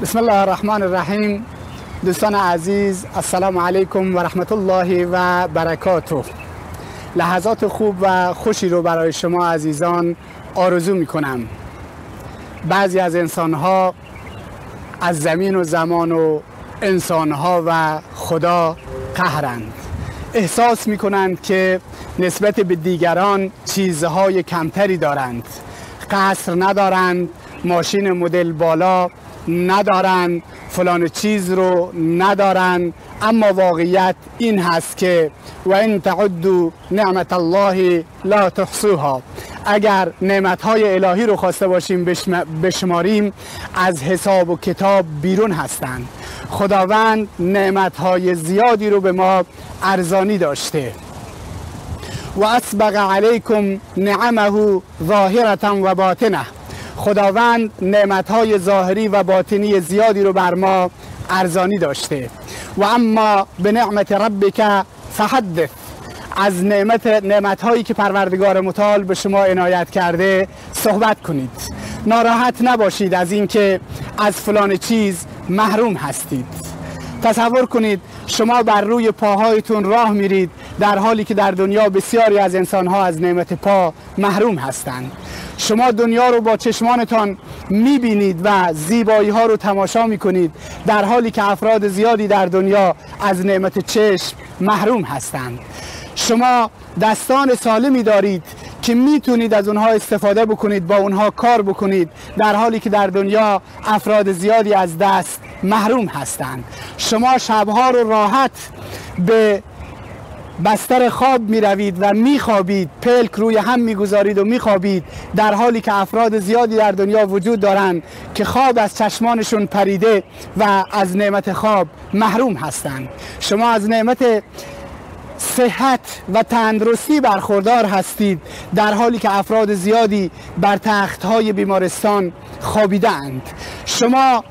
بسم الله الرحمن الرحیم. دوستان عزیز، السلام علیکم و رحمت الله و برکاته. لحظات خوب و خوشی رو برای شما عزیزان آرزو می کنم. بعضی از انسانها از زمین و زمان و انسانها و خدا قهرند. احساس می کنند که نسبت به دیگران چیزهای کمتری دارند. قصر ندارند، ماشین مدل بالا ندارند، فلان چیز رو ندارند، اما واقعیت این هست که و ان تعدوا نعمت الله لا تحصوها. اگر نعمتهای الهی رو خواسته باشیم بشماریم، از حساب و کتاب بیرون هستند. خداوند نعمتهای زیادی رو به ما ارزانی داشته. و اسبغ علیکم نعمه ظاهرة و باطنه. خداوند نعمتهای ظاهری و باطنی زیادی رو بر ما ارزانی داشته. و اما به نعمت ربک فحدث. از نعمتهایی که پروردگار متعال به شما عنایت کرده صحبت کنید. ناراحت نباشید از اینکه از فلان چیز محروم هستید. تصور کنید شما بر روی پاهایتون راه میرید، در حالی که در دنیا بسیاری از انسانها از نعمت پا محروم هستند. شما دنیا رو با چشمانتان میبینید و زیبایی ها رو تماشا میکنید، در حالی که افراد زیادی در دنیا از نعمت چشم محروم هستند. شما دستان سالمی دارید که میتونید از اونها استفاده بکنید، با اونها کار بکنید، در حالی که در دنیا افراد زیادی از دست محروم هستند. شما شبها رو راحت به بستر خواب می روید و می خوابید، پلک روی هم می گذارید و می خوابید، در حالی که افراد زیادی در دنیا وجود دارند که خواب از چشمانشون پریده و از نعمت خواب محروم هستند. شما از نعمت صحت و تندرستی برخوردار هستید، در حالی که افراد زیادی بر تختهای بیمارستان خوابیدند. شما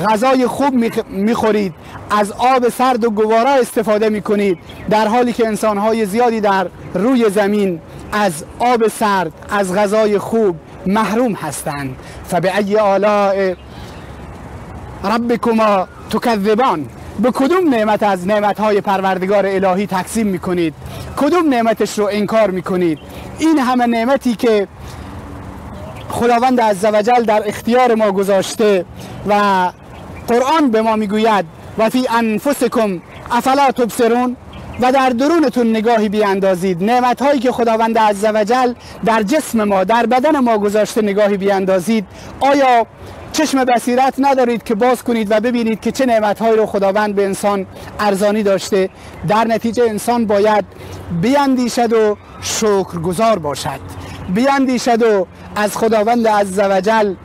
غذای خوب میخورید، از آب سرد و گوارا استفاده میکنید، در حالی که انسانهای زیادی در روی زمین از آب سرد، از غذای خوب محروم هستند. فبأی آلاء ربکما تکذبان. به کدوم نعمت از نعمتهای پروردگار الهی تقسیم میکنید؟ کدوم نعمتش رو انکار میکنید؟ این همه نعمتی که خداوند عزوجل در اختیار ما گذاشته و قرآن به ما میگوید و فی انفسکم افلا تبصرون، و در درونتون نگاهی بیاندازید. نعمتهایی که خداوند عزوجل در جسم ما، در بدن ما گذاشته نگاهی بیاندازید. آیا چشم بصیرت ندارید که باز کنید و ببینید که چه نعمتهایی رو خداوند به انسان ارزانی داشته؟ در نتیجه انسان باید بیاندیشد و شکرگزار باشد، بیاندیشد و از خداوند عزوجل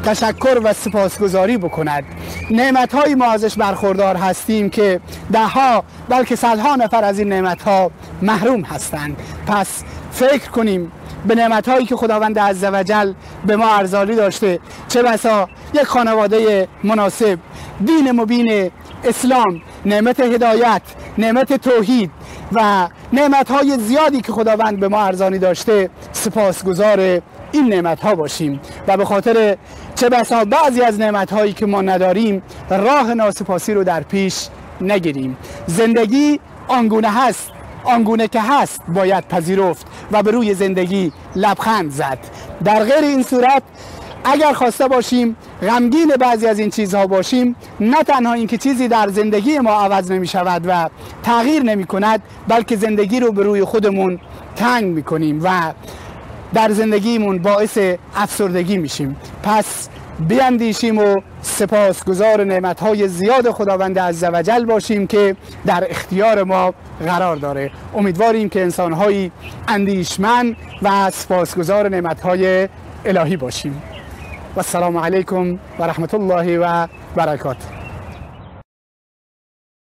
تشکر و سپاسگزاری بکند. نعمت‌های ما ازش برخوردار هستیم که ده‌ها بلکه صدها نفر از این نعمت‌ها محروم هستند. پس فکر کنیم به نعمت‌هایی که خداوند عزوجل به ما ارزانی داشته. چه بسا یک خانواده مناسب، دین مبین اسلام، نعمت هدایت، نعمت توحید و نعمت‌های زیادی که خداوند به ما ارزانی داشته سپاسگزار این نعمت‌ها باشیم و به خاطر چه بسا بعضی از نعمت‌هایی که ما نداریم راه ناسپاسی رو در پیش نگیریم. زندگی آنگونه هست، آنگونه که هست باید پذیرفت و به روی زندگی لبخند زد. در غیر این صورت اگر خواسته باشیم غمگین بعضی از این چیزها باشیم، نه تنها اینکه چیزی در زندگی ما عوض نمی شود و تغییر نمی کند، بلکه زندگی رو به روی خودمون تنگ می کنیم و در زندگیمون باعث افسردگی میشیم. پس بیاندیشیم و سپاسگزار نعمتهای زیاد خداوند عزوجل باشیم که در اختیار ما قرار داره. امیدواریم که انسانهایی اندیشمند و سپاسگزار نعمتهای الهی باشیم. و السلام علیکم و رحمت الله و برکاته.